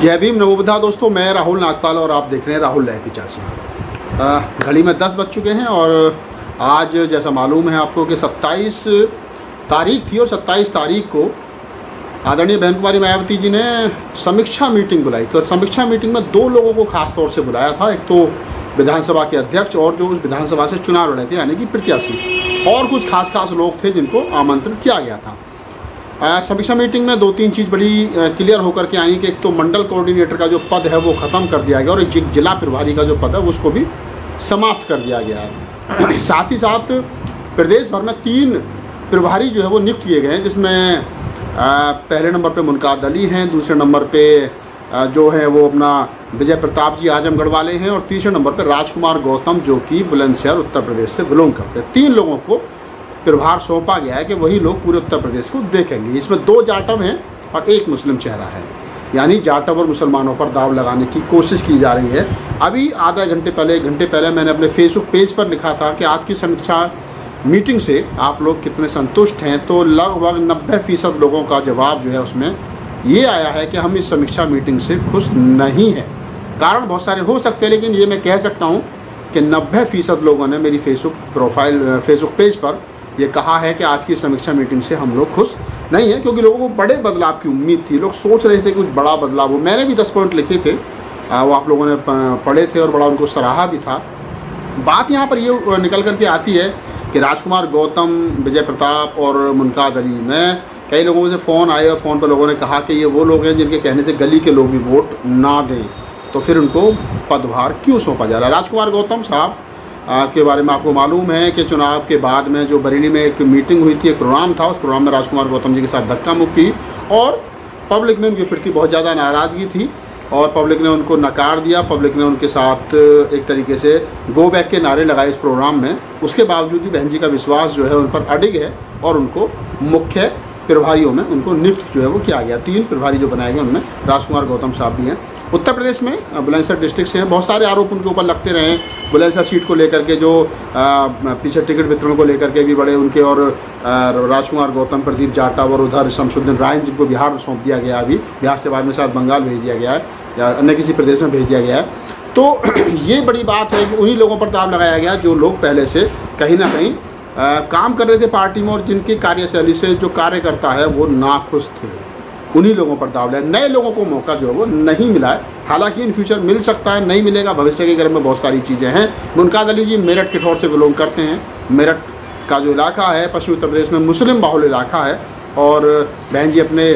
जय भीम नवोबुद्धा दोस्तों, मैं राहुल नागपाल और आप देख रहे हैं राहुल लाइव 85। घड़ी में 10 बज चुके हैं और आज जैसा मालूम है आपको कि 27 तारीख थी और 27 तारीख को आदरणीय बहन कुमारी मायावती जी ने समीक्षा मीटिंग बुलाई थी। और समीक्षा मीटिंग में 2 लोगों को खास तौर से बुलाया था, एक तो विधानसभा के अध्यक्ष और जो उस विधानसभा से चुनाव लड़े थे यानी कि प्रत्याशी, और कुछ खास लोग थे जिनको आमंत्रित किया गया था। समीक्षा मीटिंग में 2-3 चीज़ बड़ी क्लियर होकर के आई कि एक तो मंडल कोऑर्डिनेटर का जो पद है वो ख़त्म कर दिया गया और एक जिला प्रभारी का जो पद है उसको भी समाप्त कर दिया गया है। साथ ही साथ प्रदेश भर में 3 प्रभारी जो है वो नियुक्त किए गए हैं, जिसमें पहले नंबर पे मुनकाद अली हैं, दूसरे नंबर पे जो है वो अपना विजय प्रताप जी आजमगढ़ वाले हैं, और तीसरे नंबर पे राजकुमार गौतम जो कि बुलंदशहर उत्तर प्रदेश से बिलोंग करते हैं। 3 लोगों को प्रभार सौंपा गया है कि वही लोग पूरे उत्तर प्रदेश को देखेंगे। इसमें 2 जाटव हैं और 1 मुस्लिम चेहरा है, यानी जाटव और मुसलमानों पर दाव लगाने की कोशिश की जा रही है। अभी आधा घंटे पहले 1 घंटे पहले मैंने अपने फेसबुक पेज पर लिखा था कि आज की समीक्षा मीटिंग से आप लोग कितने संतुष्ट हैं, तो लगभग 90% लोगों का जवाब जो है उसमें ये आया है कि हम इस समीक्षा मीटिंग से खुश नहीं हैं। कारण बहुत सारे हो सकते हैं, लेकिन ये मैं कह सकता हूँ कि 90% लोगों ने मेरी फेसबुक पेज पर ये कहा है कि आज की समीक्षा मीटिंग से हम लोग खुश नहीं हैं, क्योंकि लोगों को बड़े बदलाव की उम्मीद थी। लोग सोच रहे थे कि कुछ बड़ा बदलाव हो। मैंने भी 10 पॉइंट लिखे थे, वो आप लोगों ने पढ़े थे और बड़ा उनको सराहा भी था। बात यहाँ पर ये निकल करके आती है कि राजकुमार गौतम, विजय प्रताप और मुनकाद अली में कई लोगों से फ़ोन आए और फ़ोन पर लोगों ने कहा कि ये वो लोग हैं जिनके कहने से गली के लोग भी वोट ना दें, तो फिर उनको पदभार क्यों सौंपा जा रहा है। राजकुमार गौतम साहब के बारे में आपको मालूम है कि चुनाव के बाद में जो बरेली में एक मीटिंग हुई थी, एक प्रोग्राम था, उस प्रोग्राम में राजकुमार गौतम जी के साथ धक्का मुक्की और पब्लिक में उनके प्रति बहुत ज़्यादा नाराज़गी थी और पब्लिक ने उनको नकार दिया। पब्लिक ने उनके साथ एक तरीके से गो बैक के नारे लगाए इस प्रोग्राम में। उसके बावजूद भी बहन जी का विश्वास जो है उन पर अडिग है और उनको मुख्य प्रभारियों में उनको नियुक्त जो है वो किया गया। 3 प्रभारी जो बनाए गए उनमें राजकुमार गौतम साहब भी हैं। उत्तर प्रदेश में बुलंदशहर डिस्ट्रिक्ट से हैं। बहुत सारे आरोप उनके ऊपर लगते रहे हैं बुलंदशहर सीट को लेकर के, जो पीछे टिकट वितरण को लेकर के भी बड़े उनके, और राजकुमार गौतम, प्रदीप जाटव और उधर शमसुद्दीन राय जिनको बिहार सौंप दिया गया, अभी बिहार से बाद में शायद बंगाल भेज दिया गया है या अन्य किसी प्रदेश में भेज दिया गया है। तो ये बड़ी बात है कि उन्हीं लोगों पर दाव लगाया गया जो लोग पहले से कहीं ना कहीं काम कर रहे थे पार्टी में और जिनकी कार्यशैली से जो कार्यकर्ता है वो नाखुश थे। उन्हीं लोगों पर दाव लगाया। नए लोगों को मौका जो है वो नहीं मिला है। हालांकि इन फ्यूचर मिल सकता है, नहीं मिलेगा, भविष्य के गर्भ में बहुत सारी चीज़ें हैं। मुनकाद अली जी मेरठ किठौर से बिलोंग करते हैं। मेरठ का जो इलाका है पश्चिमी उत्तर प्रदेश में मुस्लिम बाहुल इलाका है, और बहन जी अपने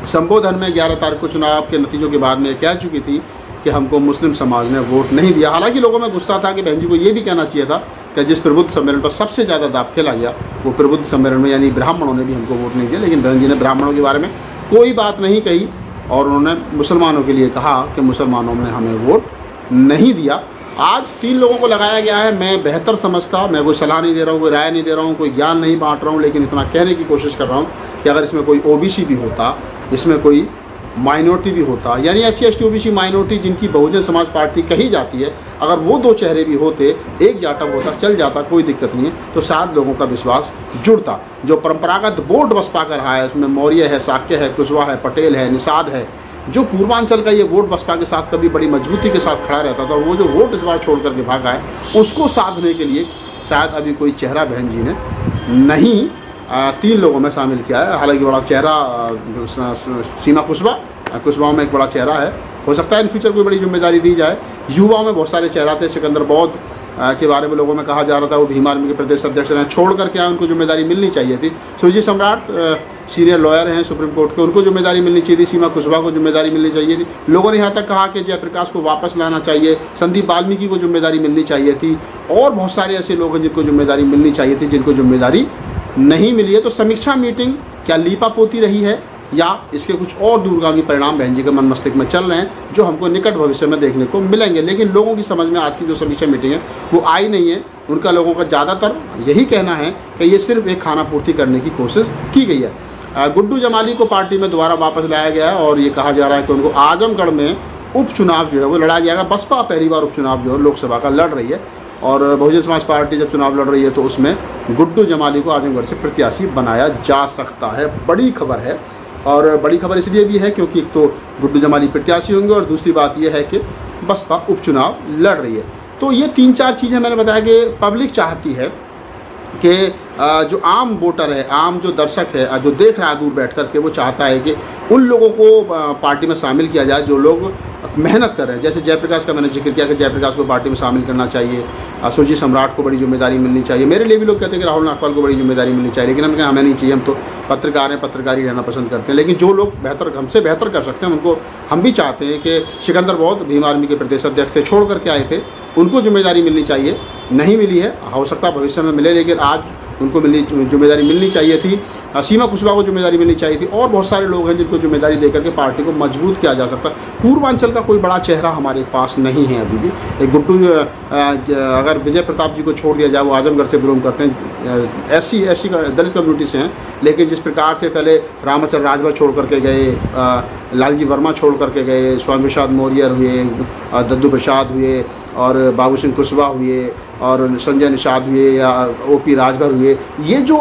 संबोधन में 11 तारीख को चुनाव के नतीजों के बाद में कह चुकी थी कि हमको मुस्लिम समाज ने वोट नहीं दिया। हालांकि लोगों में गुस्सा था कि बहन जी को ये भी कहना चाहिए था कि जिस प्रबुद्ध सम्मेलन पर सबसे ज़्यादा दाव खेला गया वो प्रबुद्ध सम्मेलन में, यानी ब्राह्मणों ने भी हमको वोट नहीं दिया। लेकिन बहन जी ने ब्राह्मणों के बारे में कोई बात नहीं कही और उन्होंने मुसलमानों के लिए कहा कि मुसलमानों ने हमें वोट नहीं दिया। आज 3 लोगों को लगाया गया है। मैं बेहतर समझता, मैं कोई सलाह नहीं दे रहा हूँ, कोई राय नहीं दे रहा हूँ, कोई ज्ञान नहीं बांट रहा हूँ, लेकिन इतना कहने की कोशिश कर रहा हूँ कि अगर इसमें कोई ओबीसी भी होता, इसमें कोई माइनॉरिटी भी होता, यानी SC ST OBC माइनॉरिटी जिनकी बहुजन समाज पार्टी कही जाती है, अगर वो 2 चेहरे भी होते, एक जाटव होता, चल जाता, कोई दिक्कत नहीं है, तो 7 लोगों का विश्वास जुड़ता। जो परंपरागत वोट बसपा का रहा है उसमें मौर्य है, शाक्य है, कुशवाहा है, पटेल है, निषाद है, जो पूर्वांचल का ये वोट बसपा के साथ कभी बड़ी मजबूती के साथ खड़ा रहता था, वो जो वोट इस बार छोड़ करके भागा है उसको साधने के लिए शायद अभी कोई चेहरा बहन जी ने नहीं 3 लोगों में शामिल किया है। हालांकि बड़ा चेहरा सीमा कुशवाहा में एक बड़ा चेहरा है, हो सकता है इन फ्यूचर कोई बड़ी जिम्मेदारी दी जाए। युवाओं में बहुत सारे चेहरा थे। सिकंदर बौद्ध के बारे में लोगों में कहा जा रहा था वो भीम आर्मी के प्रदेश अध्यक्ष रहे, छोड़ करके आए, उनको जिम्मेदारी मिलनी चाहिए थी। सुरजीत सम्राट सीनियर लॉयर हैं सुप्रीम कोर्ट के, उनको जिम्मेदारी मिलनी चाहिए थी। सीमा कुशवाहा को जिम्मेदारी मिलनी चाहिए थी। लोगों ने यहाँ तक कहा कि जयप्रकाश को वापस लाना चाहिए, संदीप वाल्मीकि को जिम्मेदारी मिलनी चाहिए थी, और बहुत सारे ऐसे लोग हैं जिनको जिम्मेदारी मिलनी चाहिए थी, जिनको जिम्मेदारी नहीं मिली है। तो समीक्षा मीटिंग क्या लीपापोती रही है या इसके कुछ और दूरगामी परिणाम बहन जी के मन मस्तिष्क में चल रहे हैं, जो हमको निकट भविष्य में देखने को मिलेंगे। लेकिन लोगों की समझ में आज की जो समीक्षा मीटिंग है वो आई नहीं है। उनका लोगों का ज़्यादातर यही कहना है कि ये सिर्फ एक खाना पूर्ति करने की कोशिश की गई है। गुड्डू जमाली को पार्टी में दोबारा वापस लाया गया है और ये कहा जा रहा है कि उनको आजमगढ़ में उपचुनाव जो है वो लड़ाया जाएगा। बसपा पहली बार उपचुनाव जो है लोकसभा का लड़ रही है और बहुजन समाज पार्टी जब चुनाव लड़ रही है तो उसमें गुड्डू जमाली को आजमगढ़ से प्रत्याशी बनाया जा सकता है। बड़ी खबर है। और बड़ी खबर इसलिए भी है क्योंकि एक तो गुड्डू जमाली प्रत्याशी होंगे और दूसरी बात यह है कि बसपा उपचुनाव लड़ रही है। तो ये 3-4 चीज़ें मैंने बताया कि पब्लिक चाहती है कि जो आम वोटर है, आम जो दर्शक है, जो देख रहा है दूर बैठ कर के, वो चाहता है कि उन लोगों को पार्टी में शामिल किया जाए जो लोग मेहनत कर रहे हैं। जैसे जयप्रकाश का मैंने जिक्र किया कि जयप्रकाश को पार्टी में शामिल करना चाहिए, सुरजीत सम्राट को बड़ी जिम्मेदारी मिलनी चाहिए। मेरे लिए भी लोग कहते हैं कि राहुल नागपाल को बड़ी जिम्मेदारी मिलनी चाहिए, लेकिन हमें नहीं चाहिए, हम तो पत्रकार हैं, पत्रकारी रहना पसंद करते हैं। लेकिन जो लोग हमसे बेहतर कर सकते हैं उनको हम भी चाहते हैं कि सिकंदर बौद्ध भीम आर्मी के प्रदेश अध्यक्ष थे, छोड़ करके आए थे, उनको जिम्मेदारी मिलनी चाहिए। नहीं मिली है, हो सकता है भविष्य में मिले, लेकिन आज उनको जिम्मेदारी मिलनी चाहिए थी। सीमा कुशवाहा को जिम्मेदारी मिलनी चाहिए थी, और बहुत सारे लोग हैं जिनको जिम्मेदारी देकर के पार्टी को मजबूत किया जा सकता है। पूर्वांचल का कोई बड़ा चेहरा हमारे पास नहीं है अभी भी। एक गुड्डू, अगर विजय प्रताप जी को छोड़ दिया जाए, वो आजमगढ़ से बिलोंग करते हैं, एससी दलित कम्युनिटी से हैं, लेकिन जिस प्रकार से पहले रामाचल राजभर छोड़ करके गए, लालजी वर्मा छोड़ करके गए, स्वामी प्रसाद मौर्य हुए, दद्दू प्रसाद हुए, और बाबू सिंह कुशवाहा हुए, और संजय निषाद हुए, या ओपी राजभर हुए, ये जो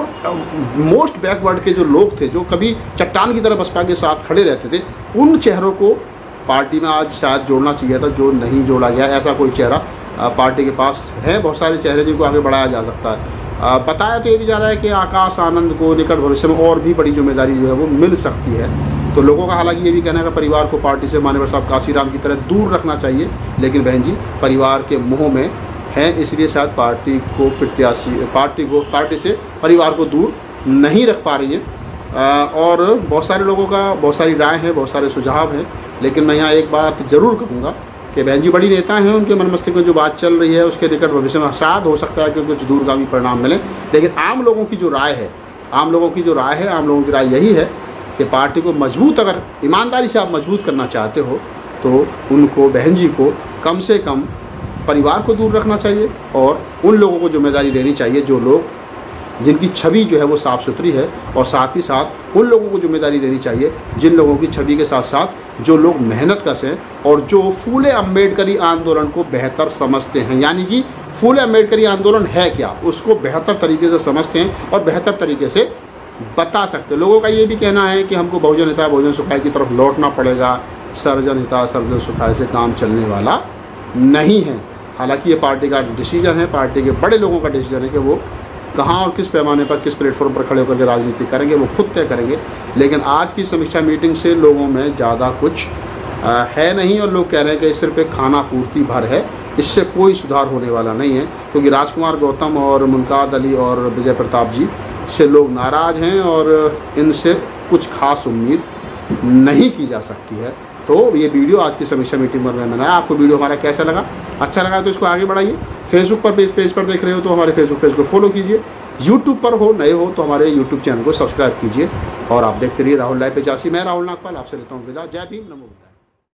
मोस्ट बैकवर्ड के जो लोग थे, जो कभी चट्टान की तरह बसपा के साथ खड़े रहते थे, उन चेहरों को पार्टी में आज शायद जोड़ना चाहिए था, जो नहीं जोड़ा गया। ऐसा कोई चेहरा पार्टी के पास है, बहुत सारे चेहरे जिनको आगे बढ़ाया जा सकता है। बताया तो ये भी जा रहा है कि आकाश आनंद को निकट भविष्य में और भी बड़ी जिम्मेदारी जो है वो मिल सकती है। तो लोगों का हालांकि ये भी कहना है कि परिवार को पार्टी से मान्यवर साहब काशीराम की तरह दूर रखना चाहिए, लेकिन बहन जी परिवार के मुँह में हैं, इसलिए शायद पार्टी पार्टी से परिवार को दूर नहीं रख पा रही है। और बहुत सारे लोगों का बहुत सारी राय है, बहुत सारे सुझाव हैं, लेकिन मैं यहाँ एक बात ज़रूर कहूँगा कि बहन जी बड़ी नेता हैं, उनके मन मस्तिष्क में जो बात चल रही है उसके निकट भविष्य में शायद हो सकता है कि कुछ दूरगामी परिणाम मिले, लेकिन आम लोगों की जो राय है, आम लोगों की राय यही है कि पार्टी को मजबूत, अगर ईमानदारी से आप मजबूत करना चाहते हो तो उनको, बहन जी को कम से कम परिवार को दूर रखना चाहिए, और उन लोगों को जिम्मेदारी देनी चाहिए जो लोग, जिनकी छवि जो है वो साफ़ सुथरी है, और साथ ही साथ उन लोगों को जिम्मेदारी देनी चाहिए जिन लोगों की छवि के साथ साथ जो लोग मेहनत कश हैं और जो फूले अम्बेडकरी आंदोलन को बेहतर समझते हैं। यानी कि फूले अम्बेडकरी आंदोलन है क्या, उसको बेहतर तरीके से समझते हैं और बेहतर तरीके से बता सकते हैं। लोगों का ये भी कहना है कि हमको बहुजन हिताय बहुजन सुखाय की तरफ लौटना पड़ेगा, सर्वजन हिताय सर्वजन सुखाय से काम चलने वाला नहीं है। हालांकि ये पार्टी का डिसीजन है, पार्टी के बड़े लोगों का डिसीजन है कि वो कहाँ और किस पैमाने पर, किस प्लेटफॉर्म पर खड़े होकर के राजनीति करेंगे, वो खुद तय करेंगे। लेकिन आज की समीक्षा मीटिंग से लोगों में ज़्यादा कुछ है नहीं, और लोग कह रहे हैं कि सिर्फ एक खाना पूर्ति भर है, इससे कोई सुधार होने वाला नहीं है, क्योंकि राजकुमार गौतम और मुमताज़ अली और विजय प्रताप जी से लोग नाराज़ हैं और इनसे कुछ खास उम्मीद नहीं की जा सकती है। तो ये वीडियो आज की समीक्षा मीटिंग में मैंने बनाया। आपको वीडियो हमारा कैसा लगा? अच्छा लगा तो इसको आगे बढ़ाइए। फेसबुक पर पेज पर देख रहे हो तो हमारे फेसबुक पेज को फॉलो कीजिए। यूट्यूब पर नए हो तो हमारे यूट्यूब चैनल को सब्सक्राइब कीजिए, और आप देखते रहिए राहुल लाइव 85। मैं राहुल नागपाल आपसे लेता हूँ विदा। जय भीम, नमो बुद्धाय।